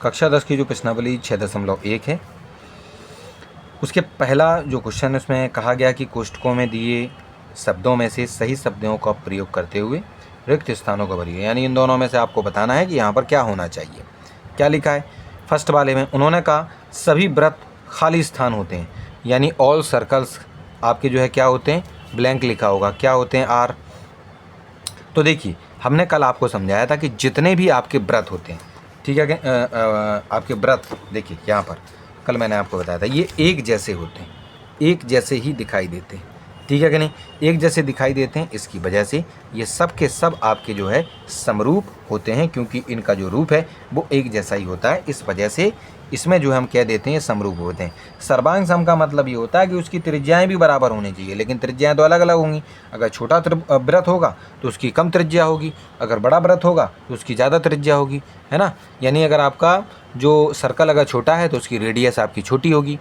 कक्षा 10 की जो प्रश्नावली 6.1 है, उसके पहला जो क्वेश्चन है उसमें कहा गया कि कोष्ठकों में दिए शब्दों में से सही शब्दों का प्रयोग करते हुए रिक्त स्थानों को भरिए। यानी इन दोनों में से आपको बताना है कि यहाँ पर क्या होना चाहिए। क्या लिखा है फर्स्ट वाले में, उन्होंने कहा सभी वृत्त खाली स्थान होते हैं, यानी ऑल सर्कल्स आपके जो है क्या होते हैं, ब्लैंक लिखा होगा, क्या होते हैं, आर। तो देखिए हमने कल आपको समझाया था कि जितने भी आपके व्रत होते हैं, ठीक है, आपके व्रत देखिए यहाँ पर कल मैंने आपको बताया था ये एक जैसे होते हैं, एक जैसे ही दिखाई देते हैं, ठीक है कि नहीं, एक जैसे दिखाई देते हैं। इसकी वजह से ये सब के सब आपके जो है समरूप होते हैं, क्योंकि इनका जो रूप है वो एक जैसा ही होता है। इस वजह से इसमें जो हम कह देते हैं समरूप होते हैं। सर्वांग सम का मतलब ये होता है कि उसकी त्रिज्याएं भी बराबर होनी चाहिए, लेकिन त्रिज्याएं तो अलग अलग होंगी। अगर छोटा व्रत होगा तो उसकी कम त्रिज्या होगी, अगर बड़ा व्रत होगा तो उसकी ज़्यादा त्रिज्या होगी, है ना। यानी अगर आपका जो सर्कल अगर छोटा है तो उसकी रेडियस आपकी छोटी होगी,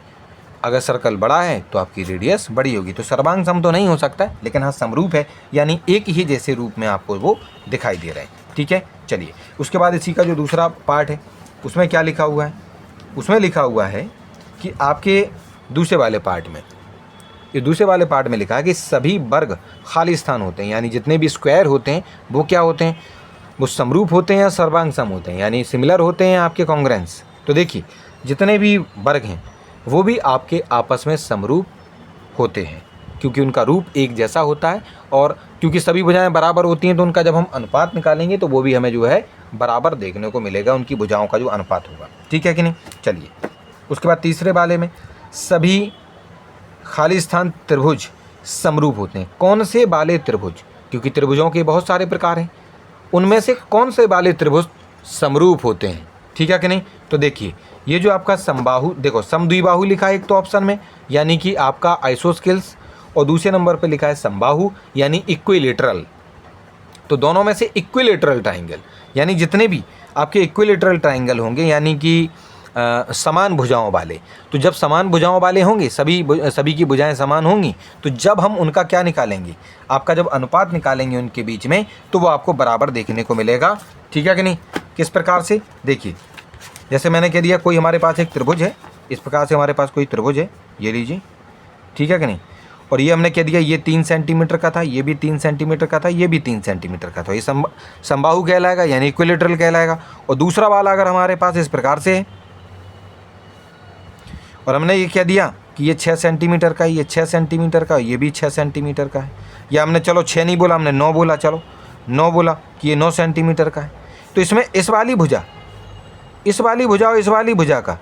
अगर सर्कल बड़ा है तो आपकी रेडियस बड़ी होगी। तो सर्वांग सम तो नहीं हो सकता, लेकिन हाँ समरूप है, यानी एक ही जैसे रूप में आपको वो दिखाई दे रहे हैं, ठीक है। चलिए उसके बाद इसी का जो दूसरा पार्ट है उसमें क्या लिखा हुआ है, उसमें लिखा हुआ है कि आपके दूसरे वाले पार्ट में, ये दूसरे वाले पार्ट में लिखा है कि सभी वर्ग खाली स्थान होते हैं, यानी जितने भी स्क्वायर होते हैं वो क्या होते हैं, वो समरूप होते हैं या सर्वांग सम होते हैं, यानी सिमिलर होते हैं आपके कॉन्ग्रेंस। तो देखिए जितने भी वर्ग हैं वो भी आपके आपस में समरूप होते हैं, क्योंकि उनका रूप एक जैसा होता है, और क्योंकि सभी भुजाएं बराबर होती हैं तो उनका जब हम अनुपात निकालेंगे तो वो भी हमें जो है बराबर देखने को मिलेगा, उनकी भुजाओं का जो अनुपात होगा, ठीक है कि नहीं। चलिए उसके बाद तीसरे वाले में सभी खाली स्थान त्रिभुज समरूप होते हैं। कौन से वाले त्रिभुज, क्योंकि त्रिभुजों के बहुत सारे प्रकार हैं, उनमें से कौन से वाले त्रिभुज समरूप होते हैं, ठीक है कि नहीं। तो देखिए ये जो आपका समबाहु, देखो समद्विबाहु लिखा है एक तो ऑप्शन में, यानी कि आपका आइसोस्केल्स, और दूसरे नंबर पे लिखा है समबाहु यानी इक्विलेटरल। तो दोनों में से इक्विलेटरल ट्राइंगल, यानी जितने भी आपके इक्विलेटरल ट्राइंगल होंगे, यानी कि समान भुजाओं वाले, तो जब समान भुजाओं वाले होंगे, सभी की भुजाएं समान होंगी, तो जब हम उनका क्या निकालेंगे, आपका जब अनुपात निकालेंगे उनके बीच में, तो वो आपको बराबर देखने को मिलेगा, ठीक है कि नहीं। किस प्रकार से, देखिए जैसे मैंने कह दिया कोई हमारे पास एक त्रिभुज है, इस प्रकार से हमारे पास कोई त्रिभुज है, ये लीजिए, ठीक है कि नहीं, और ये हमने कह दिया ये 3 सेंटीमीटर का था, ये भी 3 सेंटीमीटर का था, ये भी 3 सेंटीमीटर का था, ये समबाहु कहलाएगा, यानी इक्विलेटरल कहलाएगा। और दूसरा वाला अगर हमारे पास इस प्रकार से है, और हमने ये कह दिया कि ये 6 सेंटीमीटर का है, ये 6 सेंटीमीटर का, ये भी 6 सेंटीमीटर का है, या हमने चलो 6 नहीं बोला, हमने 9 बोला, चलो 9 बोला कि ये 9 सेंटीमीटर का है। तो इसमें इस वाली भुजा और इस वाली भुजा का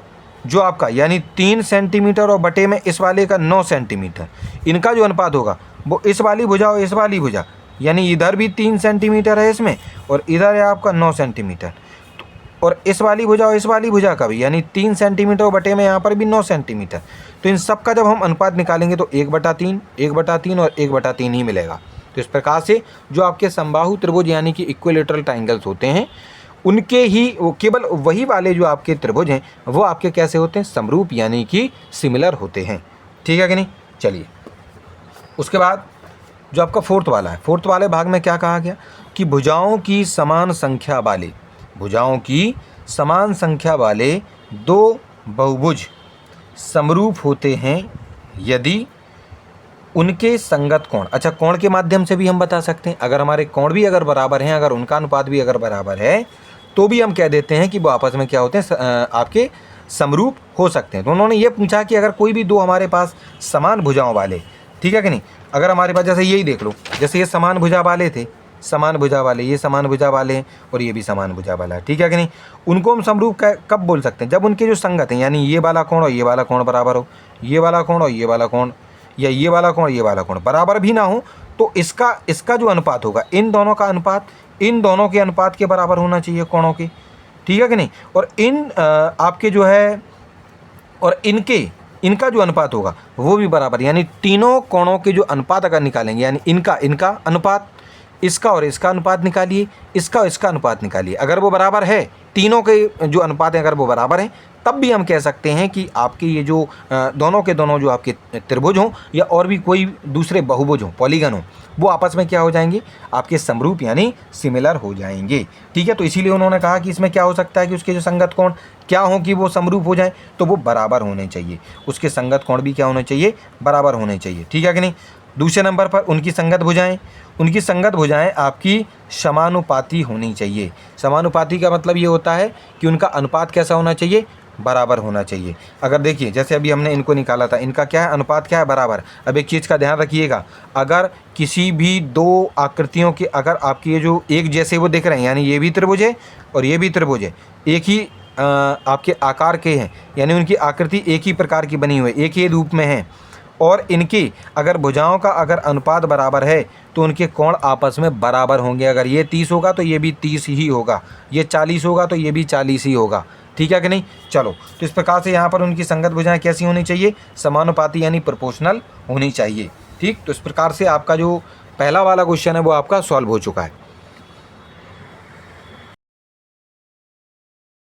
जो आपका यानी 3 सेंटीमीटर और बटे में इस वाले का 9 सेंटीमीटर, इनका जो अनुपात होगा वो इस वाली भुजा और इस वाली भुजा, यानी इधर भी 3 सेंटीमीटर है इसमें, और इधर है आपका 9 सेंटीमीटर, और इस वाली भुजा और इस वाली भुजा का भी, यानी 3 सेंटीमीटर और बटे में यहाँ पर भी 9 सेंटीमीटर। तो इन सब का जब हम अनुपात निकालेंगे तो 1/3, 1/3 और 1/3 ही मिलेगा। तो इस प्रकार से जो आपके समबाहु त्रिभुज यानी कि इक्विलेटरल ट्राइंगल्स होते हैं, उनके ही वो केवल वही वाले जो आपके त्रिभुज हैं वो आपके कैसे होते हैं, समरूप यानी कि सिमिलर होते हैं, ठीक है कि नहीं। चलिए उसके बाद जो आपका फोर्थ वाला है, फोर्थ वाले भाग में क्या कहा गया कि भुजाओं की समान संख्या वाले 2 बहुभुज समरूप होते हैं यदि उनके संगत कोण, अच्छा कोण के माध्यम से भी हम बता सकते हैं, अगर हमारे कोण भी अगर बराबर हैं, अगर उनका अनुपात भी अगर बराबर है, तो भी हम कह देते हैं कि वो आपस में क्या होते हैं, आपके समरूप हो सकते हैं। तो उन्होंने ये पूछा कि अगर कोई भी 2 हमारे पास समान भुजाओं वाले, ठीक है कि नहीं, अगर हमारे पास जैसे यही देख लो, जैसे ये समान भुजा वाले थे, समान भुजा वाले, ये समान भुजा वाले हैं और ये भी समान भुजा वाला है, ठीक है कि नहीं, उनको हम समरूप कब बोल सकते हैं, जब उनके जो संगत हैं, यानी ये वाला कोण और ये वाला कोण बराबर हो, ये वाला कोण और ये वाला कोण, या ये वाला कोण ये वाला कोण बराबर भी ना हो, तो इसका जो अनुपात होगा, इन दोनों का अनुपात इन दोनों के अनुपात के बराबर होना चाहिए कोणों के, ठीक है कि नहीं। और आपके जो है और इनका जो अनुपात होगा वो भी बराबर, यानी तीनों कोणों के जो अनुपात अगर निकालेंगे, यानी इनका अनुपात, इसका और इसका अनुपात निकालिए, इसका और इसका अनुपात निकालिए, अगर वो बराबर है, तीनों के जो अनुपात हैं अगर वो बराबर हैं, तब भी हम कह सकते हैं कि आपके ये जो दोनों के दोनों जो आपके त्रिभुज हों या और भी कोई दूसरे बहुभुज हों, पॉलीगन हों, वो आपस में क्या हो जाएंगे, आपके समरूप यानी सिमिलर हो जाएंगे। ठीक है, तो इसीलिए उन्होंने कहा कि इसमें क्या हो सकता है कि उसके जो संगत कोण क्या हो कि वो समरूप हो जाए, तो वो बराबर होने चाहिए, उसके संगत कोण भी क्या होने चाहिए, बराबर होने चाहिए। ठीक है कि नहीं। दूसरे नंबर पर उनकी संगत भुजाएं, उनकी संगत भुजाएं आपकी समानुपाती होनी चाहिए। समानुपाती का मतलब ये होता है कि उनका अनुपात कैसा होना चाहिए, बराबर होना चाहिए। अगर देखिए जैसे अभी हमने इनको निकाला था, इनका क्या है, अनुपात क्या है, बराबर। अब एक चीज़ का ध्यान रखिएगा, अगर किसी भी दो आकृतियों के अगर आपके ये जो एक जैसे वो दिख रहे हैं, यानी ये भी त्रिभुज है और ये भी त्रिभुज है, एक ही आपके आकार के हैं, यानी उनकी आकृति एक ही प्रकार की बनी हुई है, एक ही रूप में है, और इनकी अगर भुजाओं का अगर अनुपात बराबर है तो उनके कोण आपस में बराबर होंगे। अगर ये 30 होगा तो ये भी 30 ही होगा, ये 40 होगा तो ये भी 40 ही होगा। ठीक है कि नहीं। चलो, तो इस प्रकार से यहाँ पर उनकी संगत भुजाएं कैसी होनी चाहिए, समानुपाती यानी प्रोपोर्शनल होनी चाहिए। ठीक, तो इस प्रकार से आपका जो पहला वाला क्वेश्चन है वो आपका सॉल्व हो चुका है।